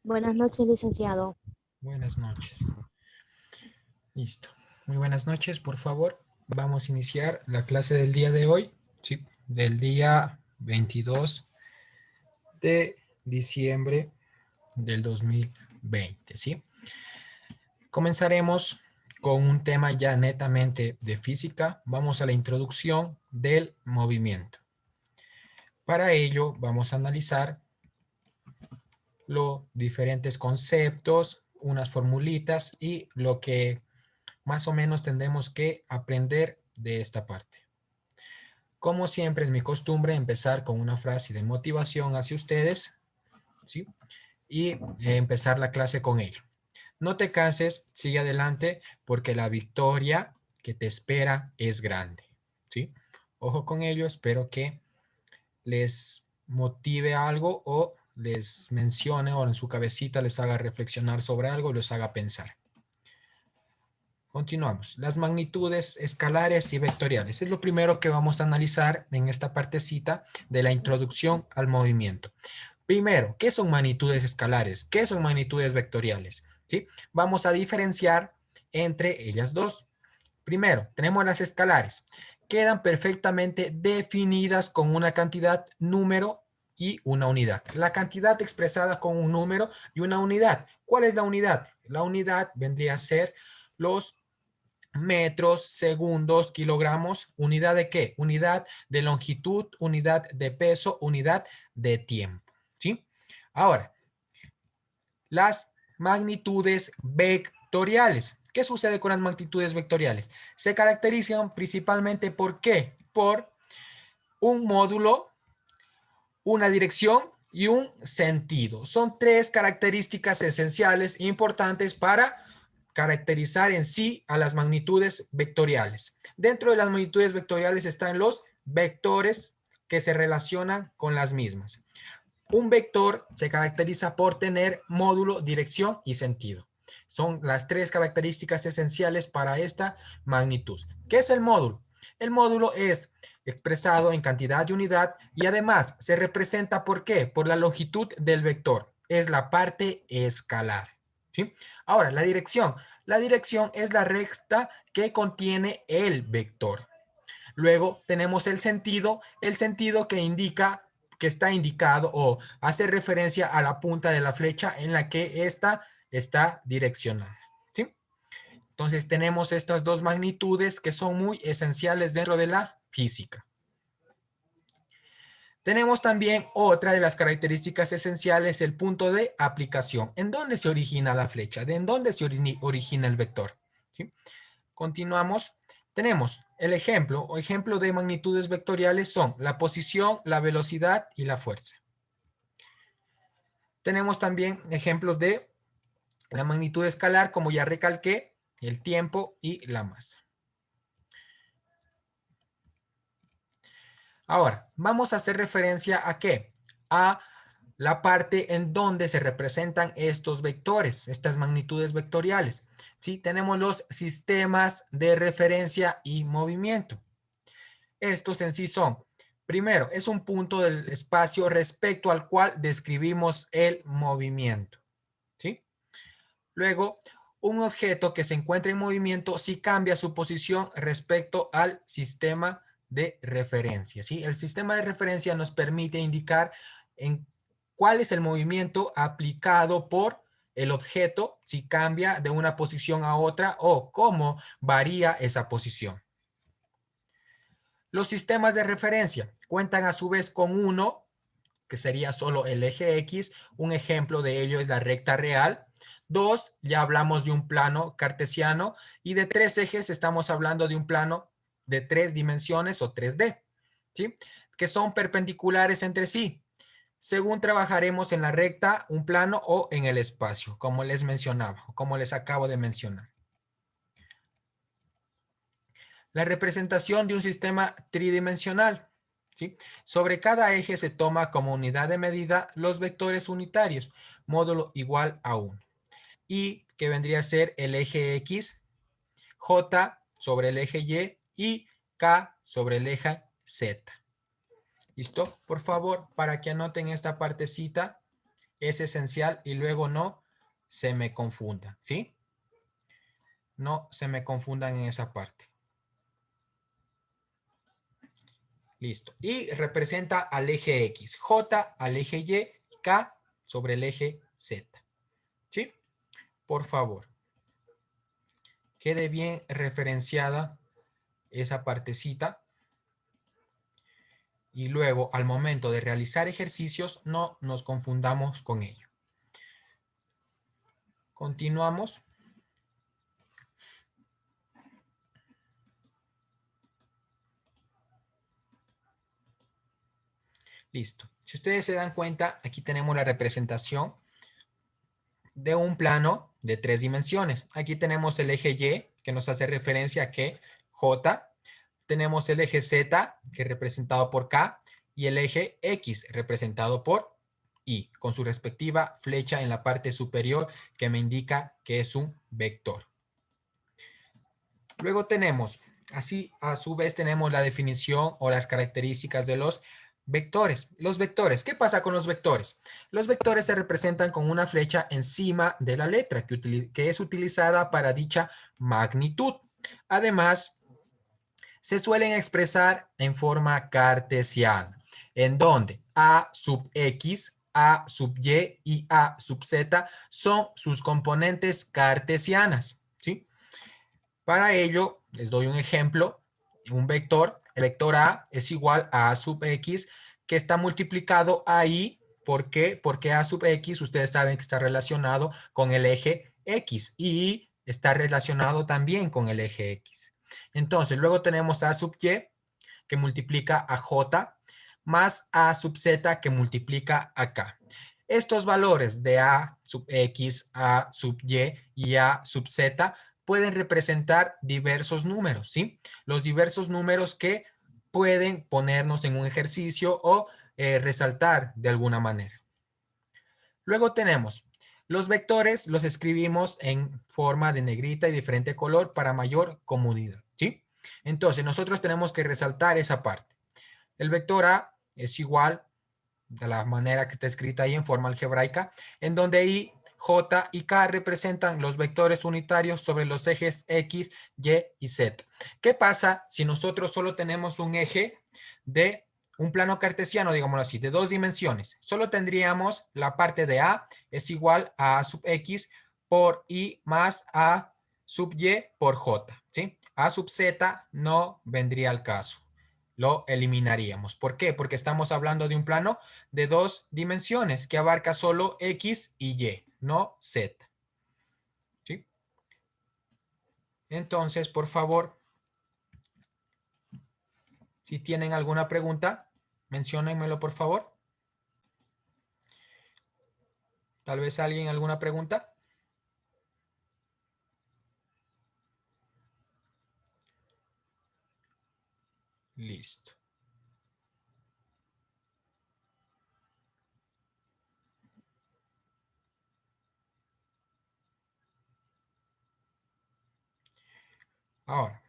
Buenas noches, licenciado. Buenas noches. Listo. Muy buenas noches, por favor. Vamos a iniciar la clase del día de hoy, ¿sí? Del día 22 de diciembre del 2020, ¿sí? Comenzaremos con un tema ya netamente de física. Vamos a la introducción del movimiento. Para ello, vamos a analizar los diferentes conceptos, unas formulitas y lo que más o menos tendremos que aprender de esta parte. Como siempre es mi costumbre empezar con una frase de motivación hacia ustedes, ¿sí? Y empezar la clase con ello. No te canses, sigue adelante porque la victoria que te espera es grande, ¿sí? Ojo con ello, espero que les motive algo o les mencione o en su cabecita les haga reflexionar sobre algo y los haga pensar. Continuamos. Las magnitudes escalares y vectoriales. Es lo primero que vamos a analizar en esta partecita de la introducción al movimiento. Primero, ¿qué son magnitudes escalares? ¿Qué son magnitudes vectoriales? ¿Sí? Vamos a diferenciar entre ellas dos. Primero, tenemos las escalares. Quedan perfectamente definidas con una cantidad, número y una unidad. La cantidad expresada con un número y una unidad. ¿Cuál es la unidad? La unidad vendría a ser los metros, segundos, kilogramos. ¿Unidad de qué? Unidad de longitud, unidad de peso, unidad de tiempo. ¿Sí? Ahora, las magnitudes vectoriales. ¿Qué sucede con las magnitudes vectoriales? Se caracterizan principalmente ¿por qué? Por un módulo, una dirección y un sentido. Son tres características esenciales importantes para caracterizar en sí a las magnitudes vectoriales. Dentro de las magnitudes vectoriales están los vectores que se relacionan con las mismas. Un vector se caracteriza por tener módulo, dirección y sentido. Son las tres características esenciales para esta magnitud. ¿Qué es el módulo? El módulo es expresado en cantidad de unidad y además se representa ¿por qué? Por la longitud del vector. Es la parte escalar. ¿Sí? Ahora, la dirección. La dirección es la recta que contiene el vector. Luego tenemos el sentido que indica que está indicado o hace referencia a la punta de la flecha en la que ésta está direccionada. ¿Sí? Entonces tenemos estas dos magnitudes que son muy esenciales dentro de la física. Tenemos también otra de las características esenciales, el punto de aplicación. ¿En dónde se origina la flecha? ¿De dónde se origina el vector? ¿Sí? Continuamos. Tenemos el ejemplo o ejemplo de magnitudes vectoriales son la posición, la velocidad y la fuerza. Tenemos también ejemplos de la magnitud escalar, como ya recalqué, el tiempo y la masa. Ahora, vamos a hacer referencia a ¿qué? A la parte en donde se representan estos vectores, estas magnitudes vectoriales. ¿Sí? Tenemos los sistemas de referencia y movimiento. Estos en sí son, primero, es un punto del espacio respecto al cual describimos el movimiento. ¿Sí? Luego, un objeto que se encuentra en movimiento si cambia su posición respecto al sistema de referencia. ¿Sí? El sistema de referencia nos permite indicar en cuál es el movimiento aplicado por el objeto si cambia de una posición a otra o cómo varía esa posición. Los sistemas de referencia cuentan a su vez con uno, que sería solo el eje X. Un ejemplo de ello es la recta real. Dos, ya hablamos de un plano cartesiano. Y de tres ejes estamos hablando de un plano de 3 dimensiones o 3D, ¿sí? Que son perpendiculares entre sí, según trabajaremos en la recta, un plano o en el espacio, como les mencionaba, como les acabo de mencionar. La representación de un sistema tridimensional. ¿Sí? Sobre cada eje se toma como unidad de medida los vectores unitarios, módulo igual a 1. Y que vendría a ser el eje X, J sobre el eje Y y K sobre el eje Z. ¿Listo? Por favor, para que anoten esta partecita Es esencial y luego no se me confundan, ¿sí? No se me confundan en esa parte. Listo. Y representa al eje X, J al eje Y, K sobre el eje Z. ¿Sí? Por favor. Quede bien referenciada esa partecita. Y luego, al momento de realizar ejercicios, no nos confundamos con ello. Continuamos. Listo. Si ustedes se dan cuenta, aquí tenemos la representación de un plano de 3 dimensiones. Aquí tenemos el eje Y, que nos hace referencia a que J. Tenemos el eje Z, que es representado por K, y el eje X, representado por Y, con su respectiva flecha en la parte superior, que me indica que es un vector. Luego tenemos, así a su vez tenemos la definición o las características de los vectores. Los vectores, ¿qué pasa con los vectores? Los vectores se representan con una flecha encima de la letra que es utilizada para dicha magnitud. Además, se suelen expresar en forma cartesiana, en donde a sub x, a sub y a sub z son sus componentes cartesianas, ¿sí? Para ello, les doy un ejemplo, un vector, el vector A es igual a sub X, que está multiplicado a Y. ¿Por qué? Porque A sub X, ustedes saben que está relacionado con el eje X y está relacionado también con el eje X. Entonces, luego tenemos A sub Y, que multiplica a J, más A sub Z, que multiplica a K. Estos valores de A sub X, A sub y A sub Z pueden representar diversos números, ¿sí? Los diversos números que pueden ponernos en un ejercicio o resaltar de alguna manera. Luego tenemos los vectores, los escribimos en forma de negrita y diferente color para mayor comodidad, ¿sí? Entonces, nosotros tenemos que resaltar esa parte. El vector A es igual de la manera que está escrita ahí en forma algebraica, en donde I, J y K representan los vectores unitarios sobre los ejes X, Y y Z. ¿Qué pasa si nosotros solo tenemos un eje de un plano cartesiano, digámoslo así, de 2 dimensiones? Solo tendríamos la parte de A es igual a sub X por Y más A sub Y por J, ¿sí? A sub Z no vendría al caso. Lo eliminaríamos. ¿Por qué? Porque estamos hablando de un plano de 2 dimensiones que abarca solo X y Y, no Z. ¿Sí? Entonces, por favor, si tienen alguna pregunta, menciónenmelo, por favor. Tal vez alguien alguna pregunta. Listo. Ahora,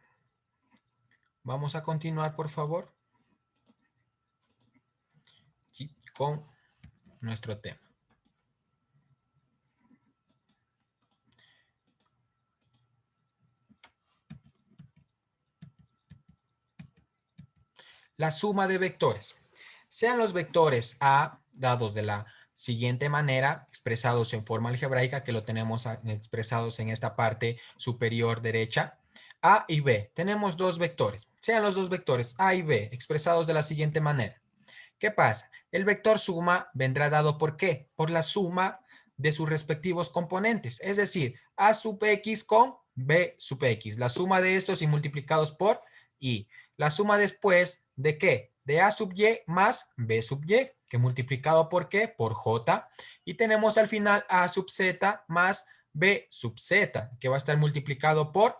vamos a continuar, por favor, ¿sí? Con nuestro tema. La suma de vectores. Sean los vectores A dados de la siguiente manera, expresados en forma algebraica, que lo tenemos expresados en esta parte superior derecha. A y B. Tenemos dos vectores. Sean los dos vectores A y B expresados de la siguiente manera. ¿Qué pasa? El vector suma vendrá dado ¿por qué? Por la suma de sus respectivos componentes. Es decir, A sub X con B sub X. La suma de estos y multiplicados por Y. La suma después ¿de qué? De A sub Y más B sub Y, que multiplicado por ¿qué? Por J. Y tenemos al final A sub Z más B sub Z, que va a estar multiplicado por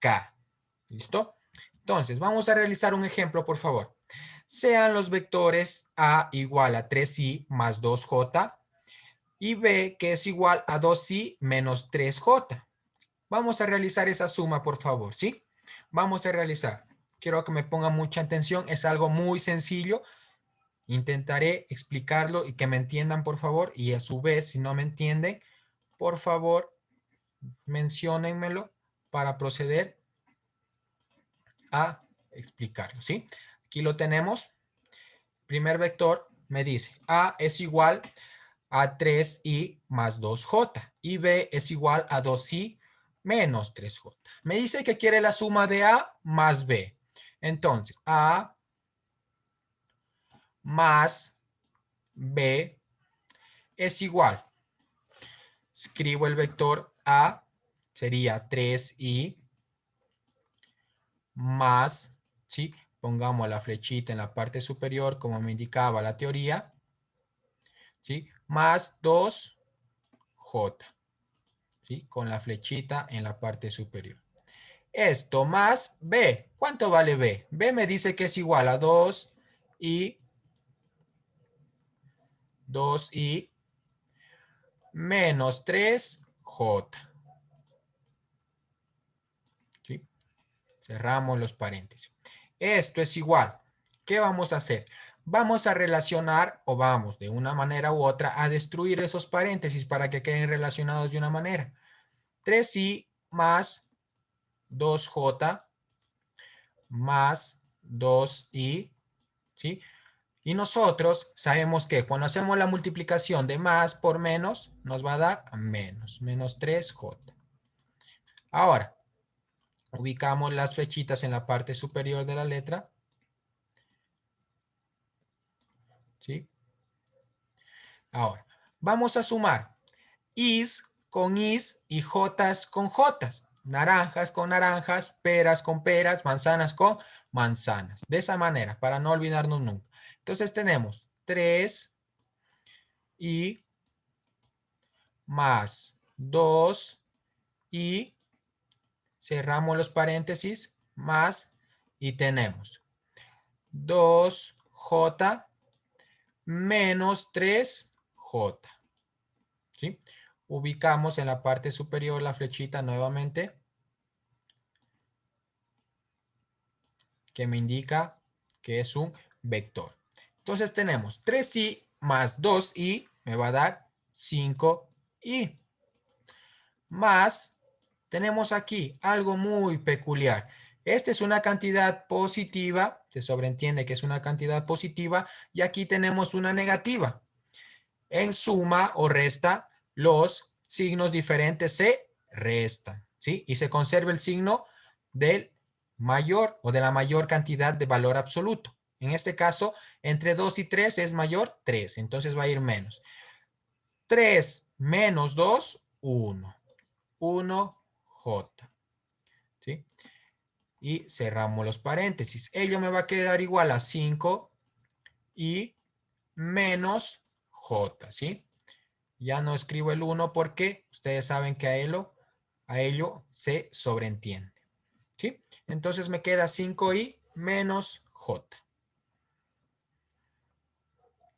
K. ¿Listo? Entonces, vamos a realizar un ejemplo, por favor. Sean los vectores A igual a 3i más 2j y B que es igual a 2i menos 3j. Vamos a realizar esa suma, por favor, ¿sí? Vamos a realizar. Quiero que me pongan mucha atención. Es algo muy sencillo Intentaré explicarlo y que me entiendan, por favor. Y a su vez, si no me entienden, por favor, menciónenmelo para proceder a explicarlo, ¿sí? Aquí lo tenemos. Primer vector me dice A es igual a 3i más 2j y B es igual a 2i menos 3j. Me dice que quiere la suma de A más B. Entonces, A más B es igual. Escribo el vector A, sería 3i más, ¿sí? Pongamos la flechita en la parte superior como me indicaba la teoría, ¿sí? Más 2j, ¿sí? Con la flechita en la parte superior. Esto más B. ¿Cuánto vale B? B me dice que es igual a 2i menos 3j. ¿Sí? Cerramos los paréntesis. Esto es igual. ¿Qué vamos a hacer? Vamos a relacionar, o vamos de una manera u otra, a destruir esos paréntesis para que queden relacionados de una manera. 3i más 2j más 2i, ¿sí? Y nosotros sabemos que cuando hacemos la multiplicación de más por menos, nos va a dar menos 3j. Ahora, ubicamos las flechitas en la parte superior de la letra, ¿sí? Ahora, vamos a sumar is con is y jotas con jotas. Naranjas con naranjas, peras con peras, manzanas con manzanas. De esa manera, para no olvidarnos nunca. Entonces tenemos 3 y más 2 y cerramos los paréntesis más y tenemos 2j menos 3j. ¿Sí? Ubicamos en la parte superior la flechita nuevamente que me indica que es un vector. Entonces tenemos 3i más 2i me va a dar 5i. Más, tenemos aquí algo muy peculiar. Esta es una cantidad positiva, se sobreentiende que es una cantidad positiva, y aquí tenemos una negativa. En suma o resta, los signos diferentes se restan, ¿sí? Y se conserva el signo del mayor o de la mayor cantidad de valor absoluto. En este caso, entre 2 y 3 es mayor 3, entonces va a ir menos. 3 menos 2, 1. 1j, ¿sí? Y cerramos los paréntesis. Ello me va a quedar igual a 5 y menos j, ¿sí? Ya no escribo el 1 porque ustedes saben que a ello se sobreentiende, ¿sí? Entonces me queda 5i menos j.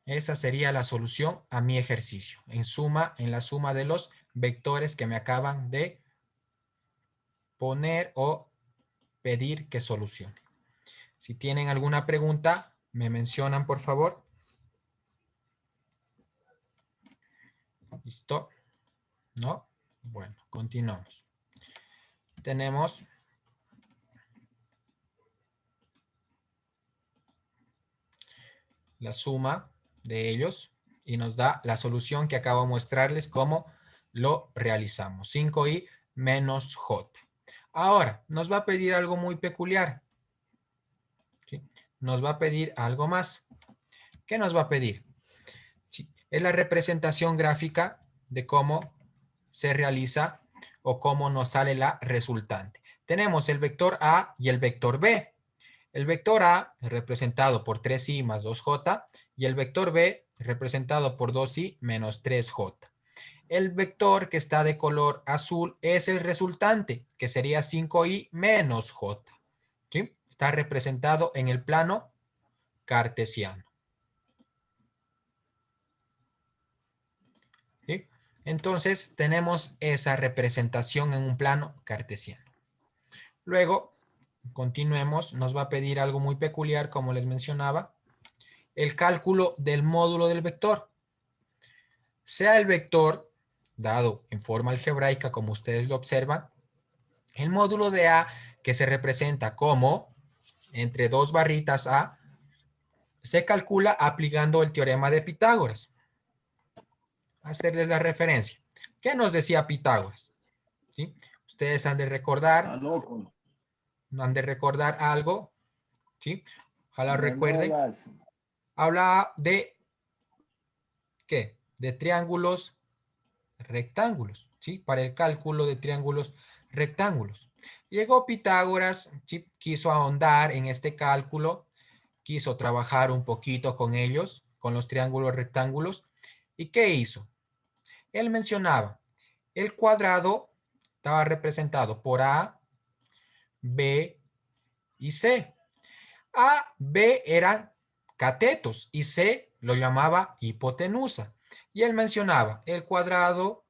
Esa sería la solución a mi ejercicio. En la suma de los vectores que me acaban de poner o pedir que solucione. Si tienen alguna pregunta, me mencionan, por favor. ¿Listo? ¿No? Bueno, continuamos. Tenemos la suma de ellos y nos da la solución que acabo de mostrarles cómo lo realizamos. 5i menos j. Ahora, nos va a pedir algo muy peculiar. ¿Sí? Nos va a pedir algo más. ¿Qué nos va a pedir? ¿Sí? Es la representación gráfica de cómo se realiza o cómo nos sale la resultante. Tenemos el vector A y el vector B. El vector A representado por 3i más 2j y el vector B representado por 2i menos 3j. El vector que está de color azul es el resultante, que sería 5i menos j. ¿Sí? Está representado en el plano cartesiano. ¿Sí? Entonces tenemos esa representación en un plano cartesiano. Luego, continuemos, nos va a pedir algo muy peculiar, como les mencionaba. el cálculo del módulo del vector. Sea el vector dado en forma algebraica, como ustedes lo observan, el módulo de A, que se representa como entre dos barritas A, se calcula aplicando el teorema de Pitágoras. Hacerles la referencia. ¿Qué nos decía Pitágoras? ¿Sí? Ustedes han de recordar, algo, ¿sí? Ojalá recuerden. Habla de, ¿qué? De triángulos rectángulos, ¿sí? Para el cálculo de triángulos rectángulos. Llegó Pitágoras, ¿sí? Quiso ahondar en este cálculo, quiso trabajar un poquito con ellos, con los triángulos rectángulos. ¿Y qué hizo? Él mencionaba, el cuadrado estaba representado por A, B y C. A, B eran catetos y C lo llamaba hipotenusa. Y él mencionaba, el cuadrado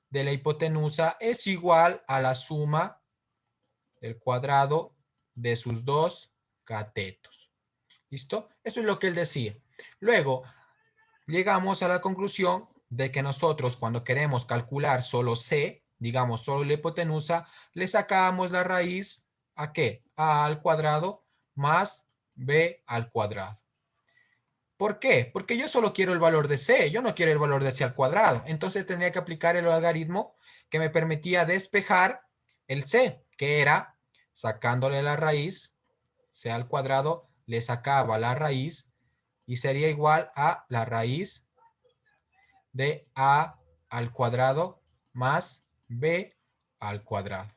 de la hipotenusa es igual a la suma del cuadrado de sus dos catetos. ¿Listo? Eso es lo que él decía. Luego, llegamos a la conclusión de que nosotros cuando queremos calcular solo C, digamos solo la hipotenusa, le sacamos la raíz ¿a qué? A al cuadrado más B al cuadrado. ¿Por qué? Porque yo solo quiero el valor de C, yo no quiero el valor de C al cuadrado. Entonces tendría que aplicar el algoritmo que me permitía despejar el C, que era sacándole la raíz, C al cuadrado, le sacaba la raíz y sería igual a la raíz de A al cuadrado más B al cuadrado.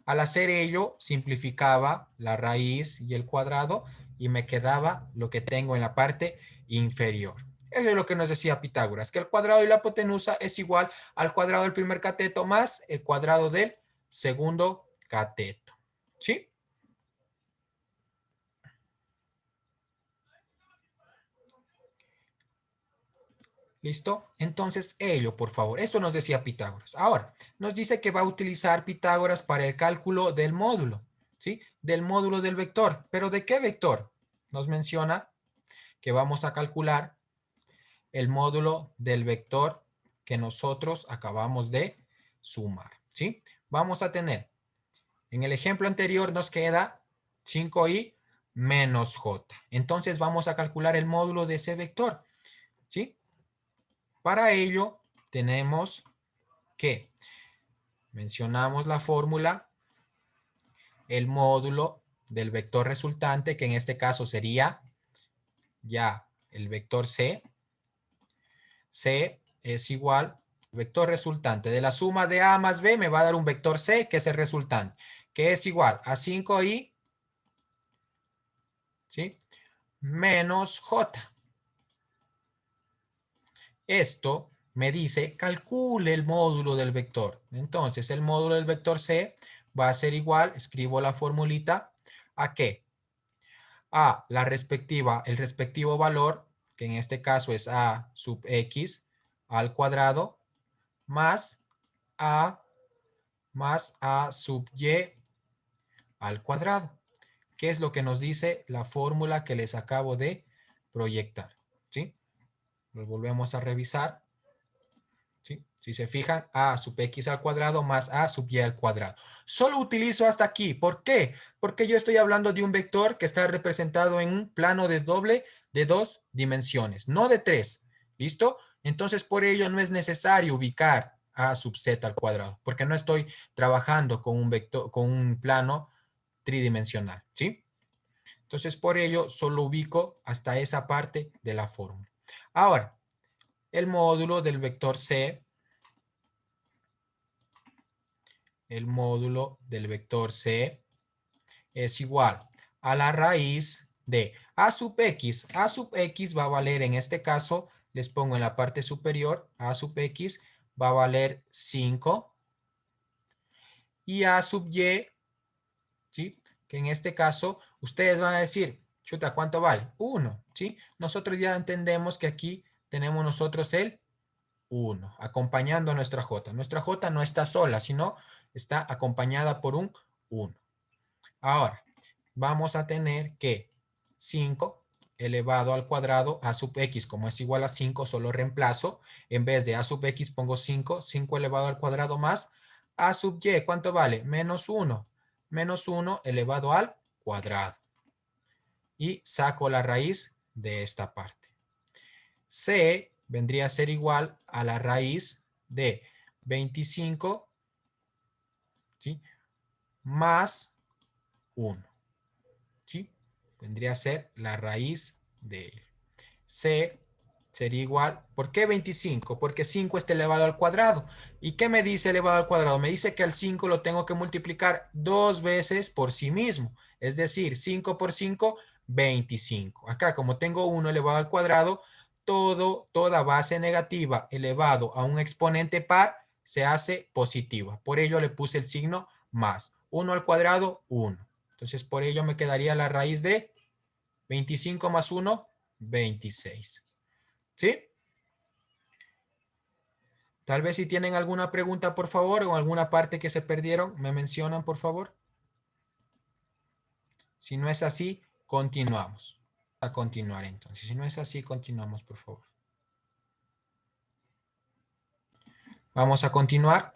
Al hacer ello, simplificaba la raíz y el cuadrado y me quedaba lo que tengo en la parte inferior. Eso es lo que nos decía Pitágoras, que el cuadrado de la hipotenusa es igual al cuadrado del primer cateto más el cuadrado del segundo cateto. ¿Sí? ¿Listo? Entonces, ello, por favor. Eso nos decía Pitágoras. Ahora, nos dice que va a utilizar Pitágoras para el cálculo del módulo, ¿sí? Del módulo del vector. ¿Pero de qué vector? Nos menciona que vamos a calcular el módulo del vector que nosotros acabamos de sumar, ¿sí? Vamos a tener, en el ejemplo anterior nos queda 5i menos j. Entonces vamos a calcular el módulo de ese vector, ¿sí? Para ello tenemos que mencionamos la fórmula, el módulo del vector resultante, que en este caso sería ya el vector c. C es igual, vector resultante de la suma de A más B me va a dar un vector C, que es el resultante, que es igual a 5i, ¿sí? Menos j. Esto me dice, calcule el módulo del vector. Entonces, el módulo del vector C va a ser igual, escribo la formulita, ¿a qué? A la respectiva, el respectivo valor, que en este caso es A sub X al cuadrado, más A sub Y al cuadrado, que es lo que nos dice la fórmula que les acabo de proyectar, ¿sí? Lo volvemos a revisar, ¿sí? Si se fijan, A sub X al cuadrado más A sub Y al cuadrado. Solo utilizo hasta aquí. ¿Por qué? Porque yo estoy hablando de un vector que está representado en un plano de dos dimensiones, no de tres. ¿Listo? Entonces, por ello no es necesario ubicar A sub Z al cuadrado, porque no estoy trabajando con un vector, con un plano tridimensional, ¿sí? Entonces, por ello, solo ubico hasta esa parte de la fórmula. Ahora, el módulo del vector C, el módulo del vector C es igual a la raíz de A sub X. A sub X va a valer, en este caso, les pongo en la parte superior, A sub X va a valer 5. Y A sub Y, ¿sí? Que en este caso, ustedes van a decir, chuta, ¿cuánto vale? 1, ¿sí? Nosotros ya entendemos que aquí tenemos nosotros el 1, acompañando a nuestra J. Nuestra J no está sola, sino está acompañada por un 1. Ahora, vamos a tener que 5, elevado al cuadrado a sub x, como es igual a 5, solo reemplazo. En vez de a sub x pongo 5, 5 elevado al cuadrado más a sub y, ¿cuánto vale? Menos 1. Menos 1 elevado al cuadrado. Y saco la raíz de esta parte. C vendría a ser igual a la raíz de 25, ¿sí?, más 1. ¿Sí? Vendría a ser la raíz de él. C sería igual, ¿por qué 25? Porque 5 está elevado al cuadrado. ¿Y qué me dice elevado al cuadrado? Me dice que al 5 lo tengo que multiplicar 2 veces por sí mismo. Es decir, 5 por 5, 25. Acá, como tengo 1 elevado al cuadrado, toda base negativa elevado a un exponente par se hace positiva. Por ello le puse el signo más. 1 al cuadrado, 1. Entonces, por ello me quedaría la raíz de 25 más 1, 26. ¿Sí? Tal vez si tienen alguna pregunta, por favor, o alguna parte que se perdieron, me mencionan, por favor. Si no es así, continuamos. A continuar entonces. Si no es así, continuamos, por favor. Vamos a continuar.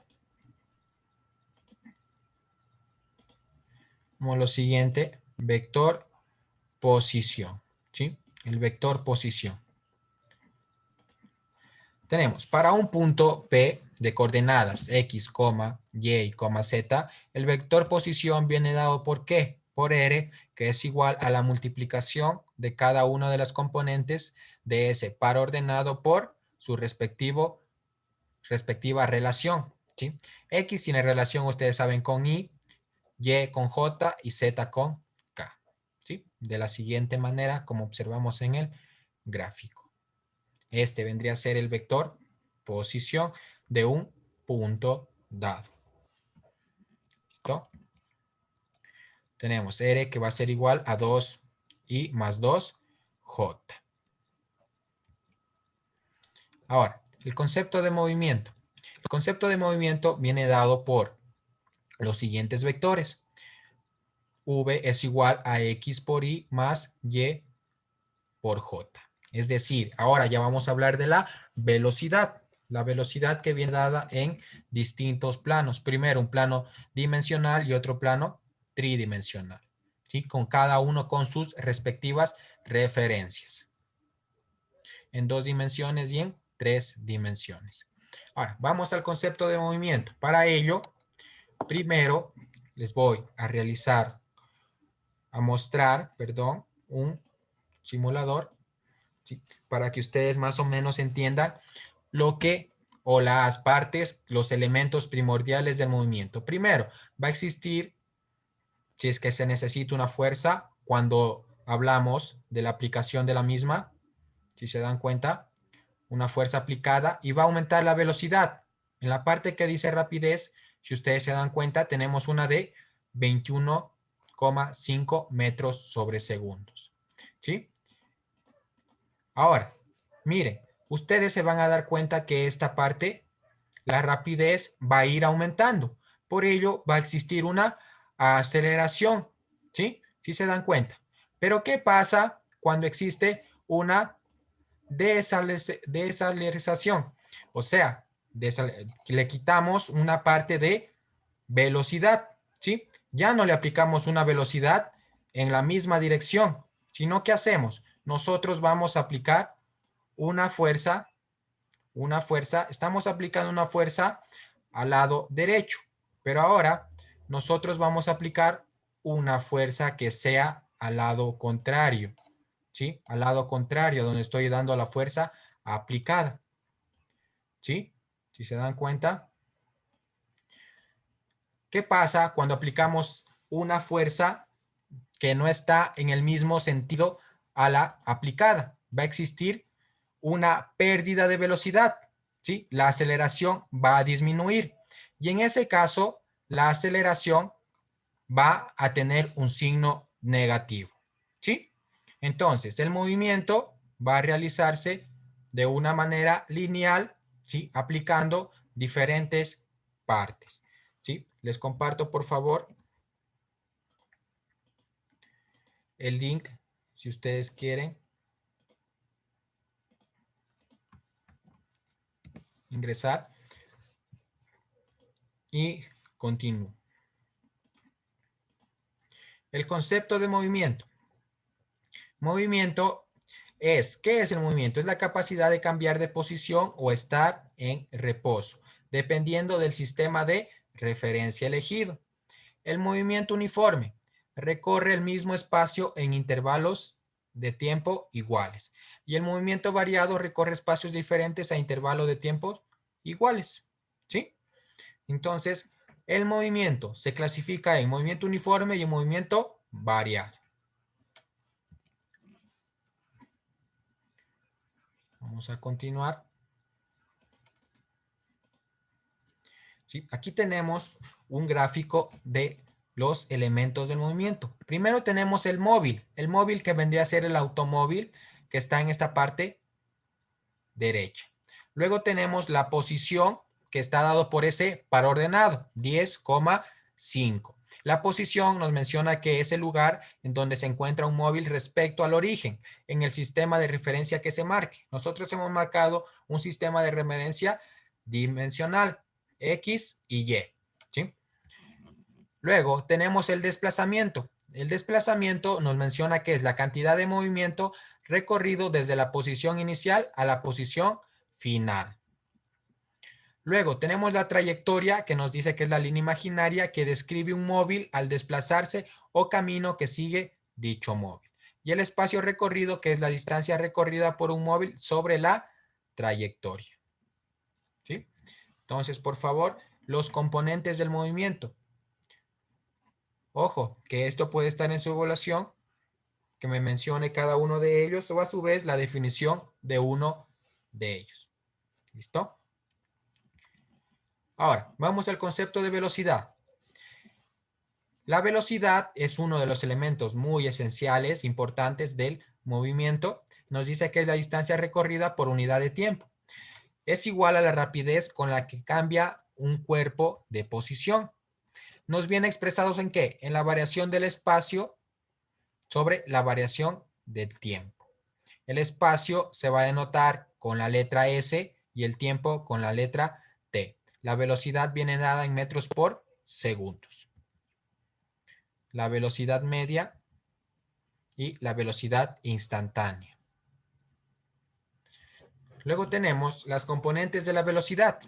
Como lo siguiente, vector posición. ¿Sí? El vector posición. Tenemos para un punto P de coordenadas X, Y, Z, el vector posición viene dado por ¿qué? Por R, que es igual a la multiplicación de cada una de las componentes de ese par ordenado por su respectiva relación. ¿Sí? X tiene relación, ustedes saben, con Y con J y Z con K. ¿Sí? De la siguiente manera, como observamos en el gráfico. Este vendría a ser el vector posición de un punto dado. ¿Listo? Tenemos R que va a ser igual a 2i más 2j. Ahora, el concepto de movimiento. El concepto de movimiento viene dado por los siguientes vectores. V es igual a x por y más y por j. Es decir, ahora ya vamos a hablar de la velocidad. La velocidad que viene dada en distintos planos. Primero un plano dimensional y otro plano tridimensional. ¿Sí? Con cada uno con sus respectivas referencias. En 2 dimensiones y en 3 dimensiones. Ahora, vamos al concepto de movimiento. Para ello, primero les voy a mostrar, un simulador, ¿sí?, para que ustedes más o menos entiendan lo que, o las partes, los elementos primordiales del movimiento. Primero, va a existir, si es que se necesita una fuerza, cuando hablamos de la aplicación de la misma, si se dan cuenta, una fuerza aplicada, y va a aumentar la velocidad. En la parte que dice rapidez, si ustedes se dan cuenta, tenemos una de 21,5 metros sobre segundos. ¿Sí? Ahora, miren, ustedes se van a dar cuenta que esta parte, la rapidez va a ir aumentando. Por ello, va a existir una aceleración. ¿Sí? ¿Sí se dan cuenta? Pero, ¿qué pasa cuando existe una desaceleración? O sea, le quitamos una parte de velocidad. ¿Sí? Ya no le aplicamos una velocidad en la misma dirección, sino ¿qué hacemos? Nosotros vamos a aplicar una fuerza, estamos aplicando una fuerza al lado derecho, pero ahora nosotros vamos a aplicar una fuerza que sea al lado contrario, ¿sí? Al lado contrario, donde estoy dando la fuerza aplicada, ¿sí? Si se dan cuenta. ¿Qué pasa cuando aplicamos una fuerza que no está en el mismo sentido a la aplicada? Va a existir una pérdida de velocidad, ¿sí? La aceleración va a disminuir y en ese caso la aceleración va a tener un signo negativo, ¿sí? Entonces el movimiento va a realizarse de una manera lineal, ¿sí?, aplicando diferentes partes, ¿sí? Les comparto, por favor, el link, si ustedes quieren. ingresar y continúo. El concepto de movimiento. Movimiento es, ¿qué es el movimiento? Es la capacidad de cambiar de posición o estar en reposo, dependiendo del sistema de referencia elegido. El movimiento uniforme recorre el mismo espacio en intervalos de tiempo iguales. Y el movimiento variado recorre espacios diferentes a intervalos de tiempo iguales. ¿Sí? Entonces, el movimiento se clasifica en movimiento uniforme y en movimiento variado. Vamos a continuar. ¿Sí? Aquí tenemos un gráfico de los elementos del movimiento. Primero tenemos el móvil que vendría a ser el automóvil que está en esta parte derecha. Luego tenemos la posición que está dado por ese par ordenado, 10,5. La posición nos menciona que es el lugar en donde se encuentra un móvil respecto al origen en el sistema de referencia que se marque. Nosotros hemos marcado un sistema de referencia dimensional, X y Y. ¿Sí? Luego tenemos el desplazamiento. El desplazamiento nos menciona que es la cantidad de movimiento recorrido desde la posición inicial a la posición final. Luego tenemos la trayectoria que nos dice que es la línea imaginaria que describe un móvil al desplazarse o camino que sigue dicho móvil. Y el espacio recorrido que es la distancia recorrida por un móvil sobre la trayectoria. ¿Sí? Entonces, por favor, los componentes del movimiento. Ojo, que esto puede estar en su evaluación, que me mencione cada uno de ellos o a su vez la definición de uno de ellos. ¿Listo? Ahora, vamos al concepto de velocidad. La velocidad es uno de los elementos muy esenciales, importantes del movimiento. Nos dice que es la distancia recorrida por unidad de tiempo. Es igual a la rapidez con la que cambia un cuerpo de posición. Nos viene expresados en ¿qué? En la variación del espacio sobre la variación del tiempo. El espacio se va a denotar con la letra S y el tiempo con la letra T. La velocidad viene dada en metros por segundos. La velocidad media y la velocidad instantánea. Luego tenemos las componentes de la velocidad.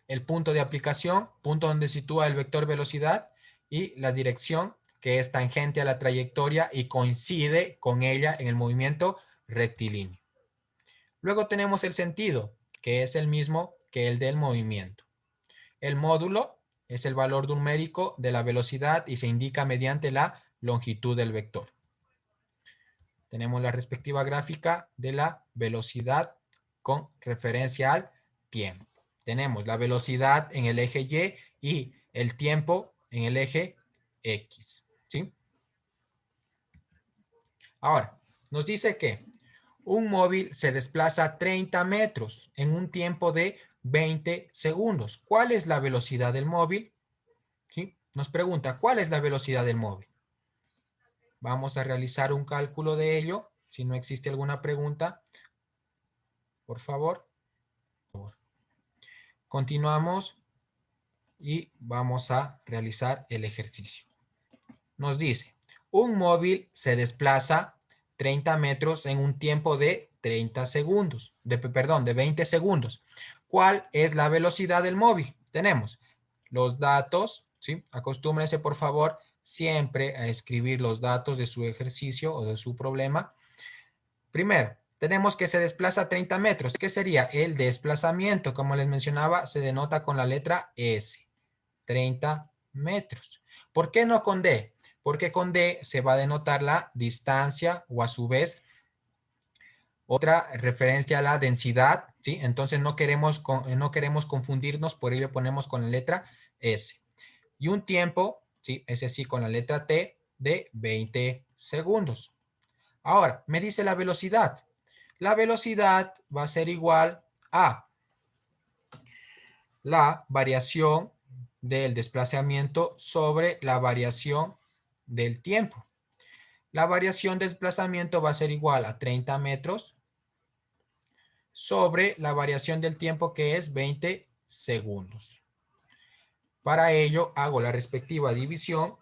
El punto de aplicación, punto donde sitúa el vector velocidad, y la dirección, que es tangente a la trayectoria y coincide con ella en el movimiento rectilíneo. Luego tenemos el sentido, que es el mismo que el del movimiento. El módulo es el valor numérico de la velocidad y se indica mediante la longitud del vector. Tenemos la respectiva gráfica de la velocidad con referencia al tiempo. Tenemos la velocidad en el eje Y y el tiempo en el eje X. ¿Sí? Ahora, nos dice que un móvil se desplaza 30 metros en un tiempo de 20 segundos. ¿Cuál es la velocidad del móvil? ¿Sí? Nos pregunta, ¿cuál es la velocidad del móvil? Vamos a realizar un cálculo de ello. Si no existe alguna pregunta, por favor. Continuamos y vamos a realizar el ejercicio. Nos dice, un móvil se desplaza 30 metros en un tiempo de 30 segundos, de 20 segundos. ¿Cuál es la velocidad del móvil? Tenemos los datos, ¿sí? Acostúmbrense por favor siempre a escribir los datos de su ejercicio o de su problema. Primero, tenemos que se desplaza 30 metros. ¿Qué sería? El desplazamiento, como les mencionaba, se denota con la letra S. 30 metros. ¿Por qué no con D? Porque con D se va a denotar la distancia o a su vez otra referencia a la densidad, ¿sí? Entonces no queremos confundirnos, por ello ponemos con la letra S. Y un tiempo, ¿sí? Ese sí con la letra T de 20 segundos. Ahora, me dice la velocidad. La velocidad va a ser igual a la variación del desplazamiento sobre la variación del tiempo. La variación de desplazamiento va a ser igual a 30 metros sobre la variación del tiempo que es 20 segundos. Para ello hago la respectiva división.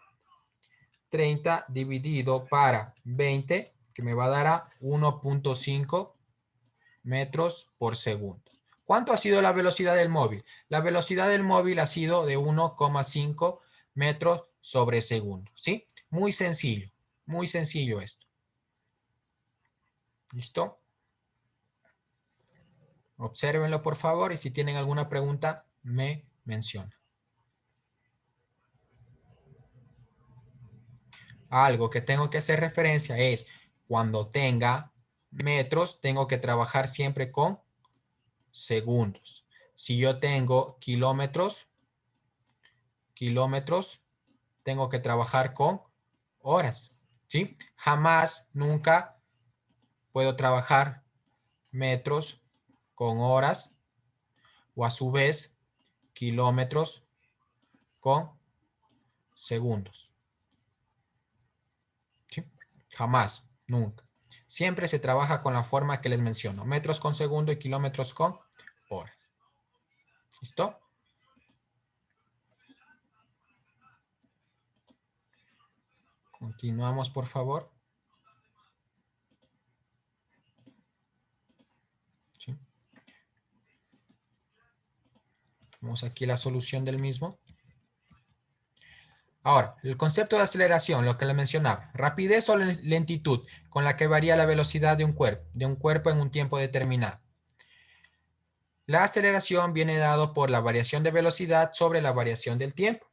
30 dividido para 20, que me va a dar a 1.5 metros por segundo. ¿Cuánto ha sido la velocidad del móvil? La velocidad del móvil ha sido de 1,5 metros sobre segundo. ¿Sí? Muy sencillo esto. ¿Listo? Obsérvenlo por favor y si tienen alguna pregunta me mencionan. Algo que tengo que hacer referencia es cuando tenga metros, tengo que trabajar siempre con segundos. Si yo tengo kilómetros, tengo que trabajar con horas, ¿sí? Jamás, nunca puedo trabajar metros con horas o a su vez kilómetros con segundos, ¿sí? Jamás, nunca. Siempre se trabaja con la forma que les menciono, metros con segundo y kilómetros con horas. ¿Listo? Continuamos, por favor. ¿Sí? Vamos aquí la solución del mismo. Ahora, el concepto de aceleración, lo que le mencionaba, rapidez o lentitud con la que varía la velocidad de un cuerpo en un tiempo determinado. La aceleración viene dado por la variación de velocidad sobre la variación del tiempo.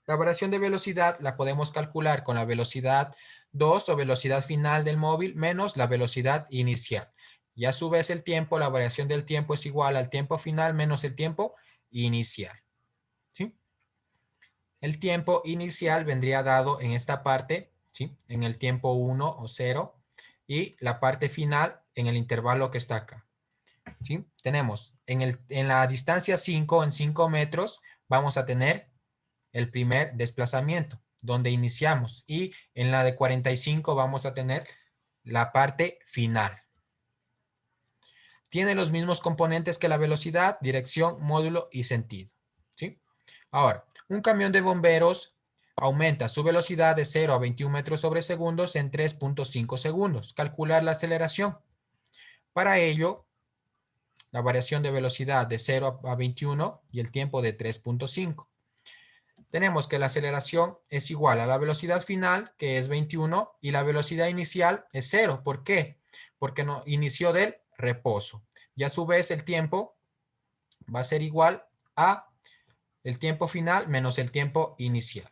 La variación de velocidad la podemos calcular con la velocidad 2 o velocidad final del móvil menos la velocidad inicial. Y a su vez el tiempo, la variación del tiempo es igual al tiempo final menos el tiempo inicial. ¿Sí? El tiempo inicial vendría dado en esta parte, ¿sí? En el tiempo 1 o 0 y la parte final en el intervalo que está acá. ¿Sí? Tenemos en la distancia 5, en 5 metros, vamos a tener el primer desplazamiento, donde iniciamos. Y en la de 45 vamos a tener la parte final. Tiene los mismos componentes que la velocidad, dirección, módulo y sentido. ¿Sí? Ahora, un camión de bomberos aumenta su velocidad de 0 a 21 metros sobre segundos en 3.5 segundos. Calcular la aceleración. Para ello, la variación de velocidad de 0 a 21 y el tiempo de 3.5. Tenemos que la aceleración es igual a la velocidad final, que es 21, y la velocidad inicial es 0. ¿Por qué? Porque no inició del reposo. Y a su vez el tiempo va a ser igual a el tiempo final menos el tiempo inicial.